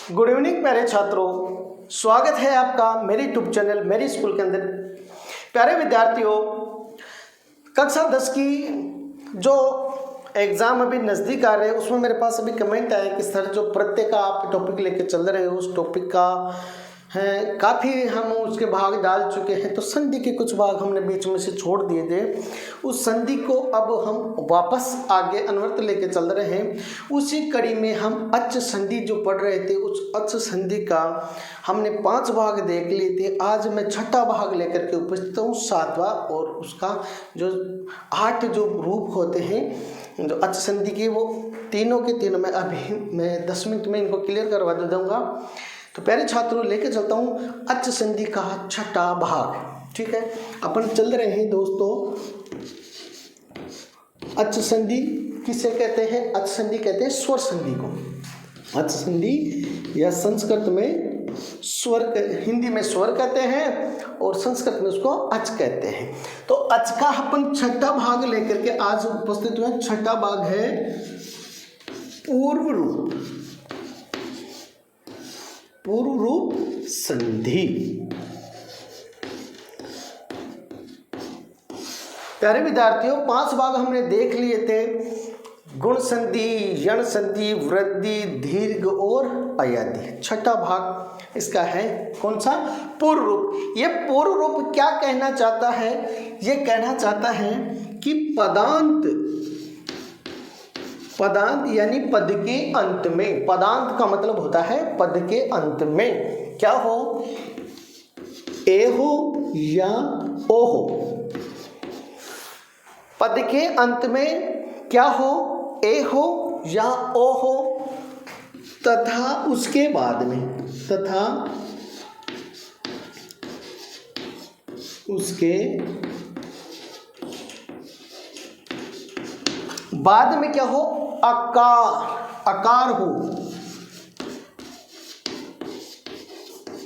Good evening प्यारे छात्रों, स्वागत है आपका मेरे यूट्यूब चैनल मेरी स्कूल के अंदर। प्यारे विद्यार्थियों, कक्षा 10 की जो एग्ज़ाम अभी नज़दीक आ रहे हैं उसमें मेरे पास अभी कमेंट आया कि सर जो प्रत्येक का आप टॉपिक लेके चल रहे हो उस टॉपिक का है काफ़ी हम उसके भाग डाल चुके हैं, तो संधि के कुछ भाग हमने बीच में से छोड़ दिए थे। उस संधि को अब हम वापस आगे अनवर्त लेके चल रहे हैं। उसी कड़ी में हम अच् संधि जो पढ़ रहे थे उस अच् संधि का हमने 5 भाग देख लिए थे। आज मैं छठा भाग लेकर के उपस्थित हूँ, 7वां, और उसका जो 8 जो रूप होते हैं जो अच् संधि के वो तीनों के तीनों मैं 10 मिनट में इनको क्लियर करवा दूँगा। तो प्यारे छात्रों लेके चलता हूँ अच् संधि का छठा भाग। ठीक है, अपन चल रहे हैं दोस्तों। अच् संधि किसे कहते हैं? अच् संधि कहते हैं स्वर संधि को। अच् संधि या संस्कृत में स्वर, हिंदी में स्वर कहते हैं और संस्कृत में उसको अच् कहते हैं। तो अच् का अपन छठा भाग लेकर के आज उपस्थित हुए। छठा भाग है पूर्व रूप। पूर्व रूप संधि। प्यारे विद्यार्थियों, 5 भाग हमने देख लिए थे। गुण संधि, यण संधि, वृद्धि, दीर्घ और अयाधि। छठा भाग इसका है कौन सा? पूर्व रूप। ये पूर्व रूप क्या कहना चाहता है? ये कहना चाहता है कि पदांत यानी पद के अंत में। पदांत का मतलब होता है पद के अंत में क्या हो? ए हो या ओ हो। पद के अंत में क्या हो? ए हो या ओ हो। तथा उसके बाद में, तथा उसके बाद में क्या हो? अकार, अकार हो।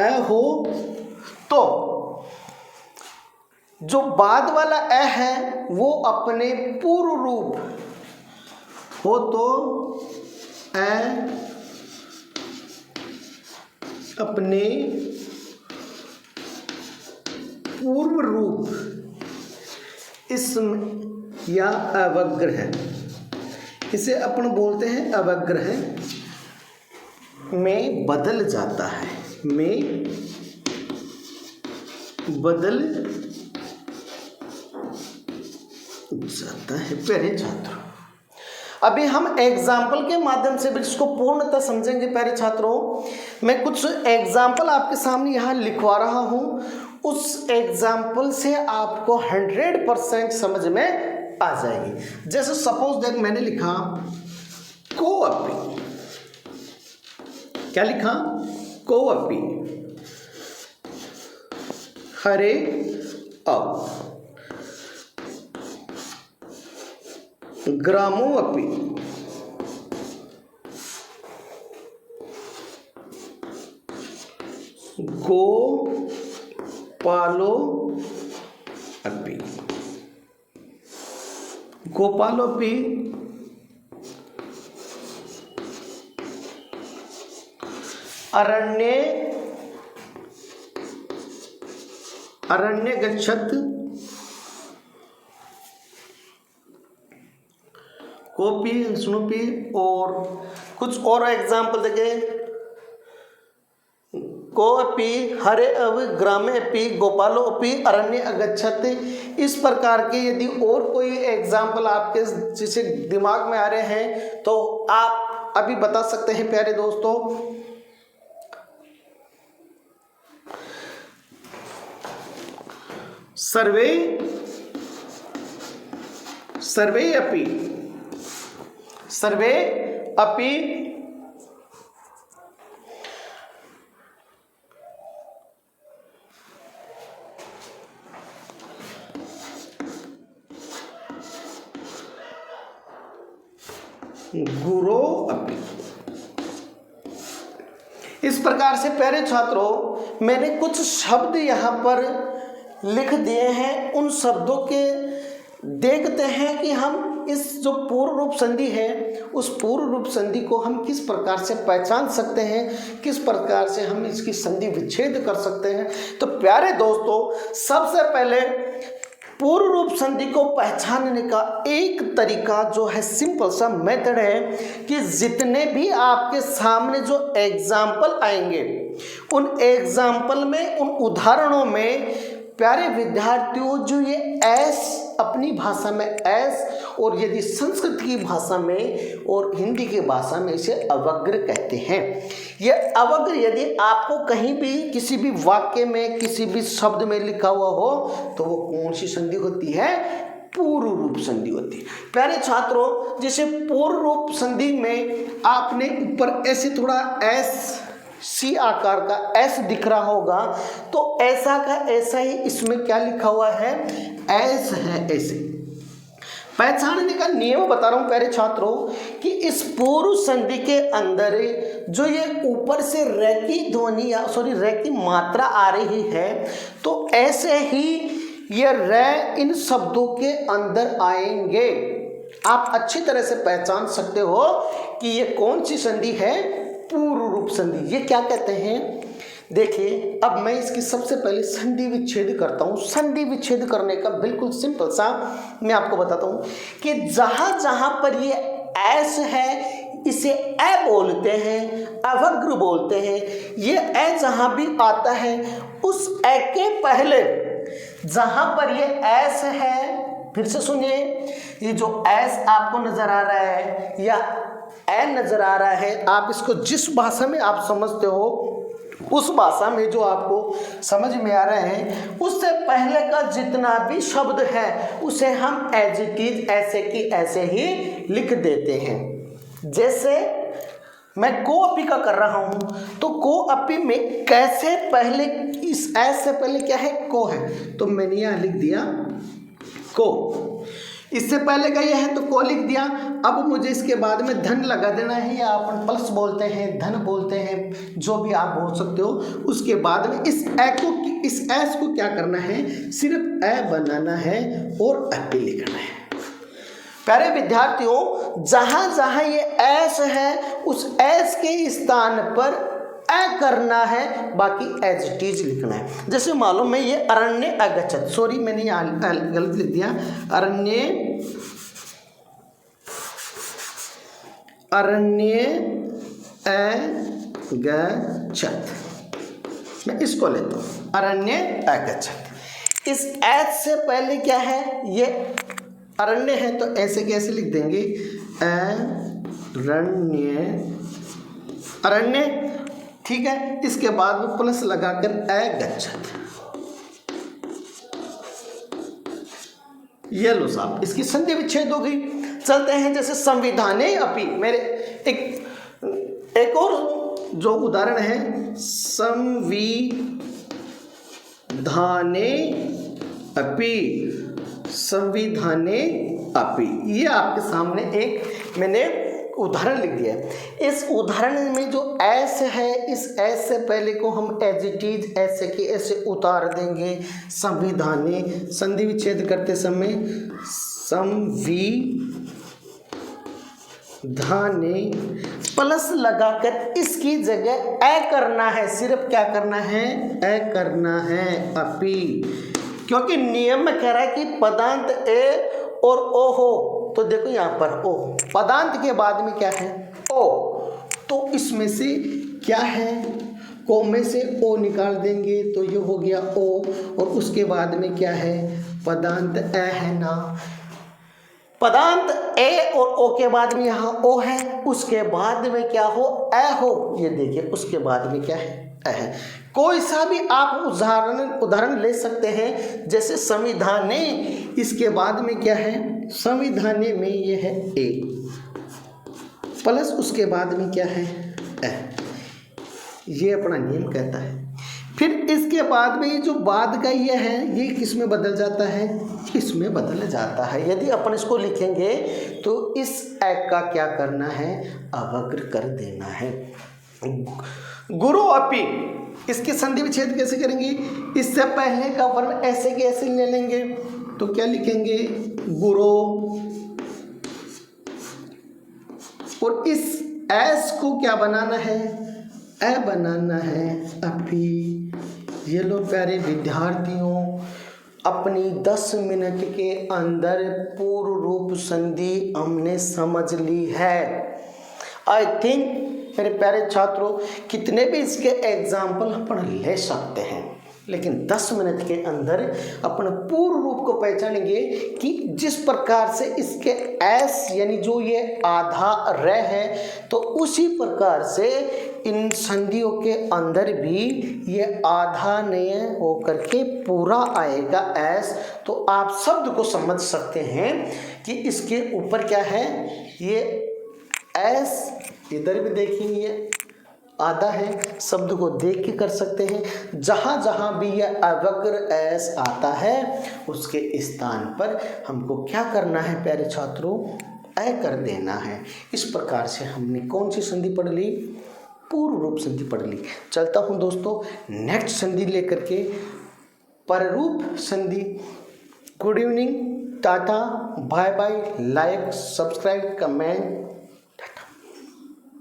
ए हो तो जो बाद वाला ए है वो अपने पूर्व रूप हो तो ए अपने पूर्व रूप इसम या अवग्र है, इसे अपन बोलते हैं अवग्र है, में बदल जाता है। में बदल जाता है। प्यारे छात्रों, अभी हम एग्जाम्पल के माध्यम से भी इसको पूर्णतः समझेंगे। प्यारे छात्रों, मैं कुछ एग्जाम्पल आपके सामने यहाँ लिखवा रहा हूँ। उस एग्जाम्पल से आपको 100% समझ में आ जाएगी। जैसे सपोज देख, मैंने लिखा कोअपी। क्या लिखा? कोअपी हरे अब ग्रामोऽपि गोपालोऽपि। गोपालोऽपि अरण्ये गच्छत् कोपी स्नूपी। और कुछ और एग्जाम्पल देखें। कोऽपि हरे अव ग्रामेऽपि गोपालोऽपि अरण्ये अगच्छत्। इस प्रकार के यदि और कोई एग्जाम्पल आपके जिसे दिमाग में आ रहे हैं तो आप अभी बता सकते हैं। प्यारे दोस्तों, सर्वे अपि गुरो अपि। इस प्रकार से प्यारे छात्रों, मैंने कुछ शब्द यहाँ पर लिख दिए हैं। उन शब्दों के देखते हैं कि हम इस जो पूर्व रूप संधि है उस पूर्व रूप संधि को हम किस प्रकार से पहचान सकते हैं, किस प्रकार से हम इसकी संधि विच्छेद कर सकते हैं। तो प्यारे दोस्तों, सबसे पहले पूर्व रूप संधि को पहचानने का एक तरीका जो है, सिंपल सा मेथड है कि जितने भी आपके सामने जो एग्जाम्पल आएंगे उन एग्जाम्पल में, उन उदाहरणों में प्यारे विद्यार्थियों, जो ये एस अपनी भाषा में एस और यदि संस्कृत की भाषा में और हिंदी की भाषा में इसे अवग्र कहते हैं। ये अवग्र यदि आपको कहीं भी किसी भी वाक्य में किसी भी शब्द में लिखा हुआ हो तो वो कौन सी संधि होती है? पूर्व रूप संधि होती है। प्यारे छात्रों, जैसे पूर्व रूप संधि में आपने ऊपर ऐसे थोड़ा एस सी आकार का एस दिख रहा होगा, तो ऐसा का ऐसा ही इसमें क्या लिखा हुआ है? एस है। ऐसे पहचानने का नियम बता रहा हूं प्यारे छात्रों कि इस पूर्व संधि के अंदर जो ये ऊपर से रे की ध्वनि या रे की मात्रा आ रही है, तो ऐसे ही ये रे इन शब्दों के अंदर आएंगे। आप अच्छी तरह से पहचान सकते हो कि ये कौन सी संधि है? पूर्व रूप संधि। ये क्या कहते हैं? देखिए, अब मैं इसकी सबसे पहले संधि विच्छेद करता हूँ। संधि विच्छेद करने का बिल्कुल सिंपल सा मैं आपको बताता हूँ कि जहाँ जहाँ पर ये एस है इसे ए बोलते हैं, अवग्र बोलते हैं। ये ए जहाँ भी आता है उस ए के पहले जहाँ पर ये एस है, फिर से सुनिए, ये जो एस आपको नजर आ रहा है या ए नजर आ रहा है, आप इसको जिस भाषा में आप समझते हो उस भाषा में जो आपको समझ में आ रहा है, उससे पहले का जितना भी शब्द है उसे हम एज इट इज, ऐसे की ऐसे ही लिख देते हैं। जैसे मैं को अपी का कर रहा हूं, तो को अपी में कैसे पहले इस एस से पहले क्या है? को है, तो मैंने यहां लिख दिया को। इससे पहले का ये है तो को लिख दिया। अब मुझे इसके बाद में धन लगा देना है, या अपन प्लस बोलते हैं, धन बोलते हैं, जो भी आप बोल सकते हो। उसके बाद में इस एस को क्या करना है? सिर्फ ए बनाना है और अपी लिखना है। प्यारे विद्यार्थियों, जहां जहां ये एस है उस एस के स्थान पर ए करना है, बाकी एज इट इज लिखना है। जैसे मालूम है ये अरण्य अगच्छत, सॉरी मैंने यहाँ गलत लिख दिया, अरण्य अगच्छत, मैं इसको लेता हूँ, अरण्य अगच्छत। इस एच से पहले क्या है? ये अरण्य है तो ऐसे कैसे लिख देंगे? अरण्य, ठीक है। इसके बाद में प्लस लगाकर अगच्छत। ये लो साहब, इसकी संधि विच्छेद हो गई। चलते हैं जैसे संविधाने अपि, मेरे एक और जो उदाहरण है, संविधाने अपि, संविधाने अपि, ये आपके सामने एक मैंने उदाहरण लिख दिया है। इस उदाहरण में जो एस है, इस एस से पहले को हम एज इट इज ऐसे के ऐसे उतार देंगे। संविधाने, संधि विच्छेद करते समय संविधाने प्लस लगाकर इसकी जगह ए करना है। सिर्फ क्या करना है? ए करना है, अपि, क्योंकि नियम में कह रहा है कि पदांत ए और ओ हो, तो देखो यहाँ पर ओ, पदांत के बाद में क्या है? ओ, तो इसमें से क्या है? को में से ओ निकाल देंगे तो ये हो गया ओ, और उसके बाद में क्या है? पदांत ए है ना। पदांत ए और ओ के बाद में यहाँ ओ है, उसके बाद में क्या हो? ए हो। ये देखिए उसके बाद में क्या है? ए है। कोई सा भी आप उदाहरण ले सकते हैं, जैसे संविधाने, इसके बाद में क्या है? संविधाने में ये है ए, प्लस उसके बाद में क्या है? ए। ये अपना नियम कहता है। फिर इसके बाद में ये जो बाद का ये है, ये किस में बदल जाता है? इसमें बदल जाता है। यदि अपन इसको लिखेंगे तो इस ए का क्या करना है? अवग्र कर देना है। गुरु अपि, इसकी संधि विच्छेद कैसे करेंगे? इससे पहले का वर्ण ऐसे के ऐसे ले लेंगे, तो क्या लिखेंगे? गुरु और इस एस को क्या बनाना है, ए बनाना है अभी। ये लो प्यारे विद्यार्थियों, अपनी 10 मिनट के अंदर पूर्ण रूप संधि हमने समझ ली है। आई थिंक मेरे प्यारे छात्रों, कितने भी इसके एग्जाम्पल अपन ले सकते हैं, लेकिन 10 मिनट के अंदर अपन पूर्ण रूप को पहचानेंगे कि जिस प्रकार से इसके एस यानी जो ये आधा र है, तो उसी प्रकार से इन संधियों के अंदर भी ये आधा नय होकर के पूरा आएगा एस। तो आप शब्द को समझ सकते हैं कि इसके ऊपर क्या है, ये एस, इधर भी देखिए ये आधा है, शब्द को देख के कर सकते हैं। जहाँ जहाँ भी यह अवक्र एस आता है उसके स्थान पर हमको क्या करना है प्यारे छात्रों, ए कर देना है। इस प्रकार से हमने कौन सी संधि पढ़ ली, पूर्व रूप संधि पढ़ ली। चलता हूँ दोस्तों नेक्स्ट संधि लेकर के, पररूप संधि। Good evening, tata, bye bye, like, subscribe, comment.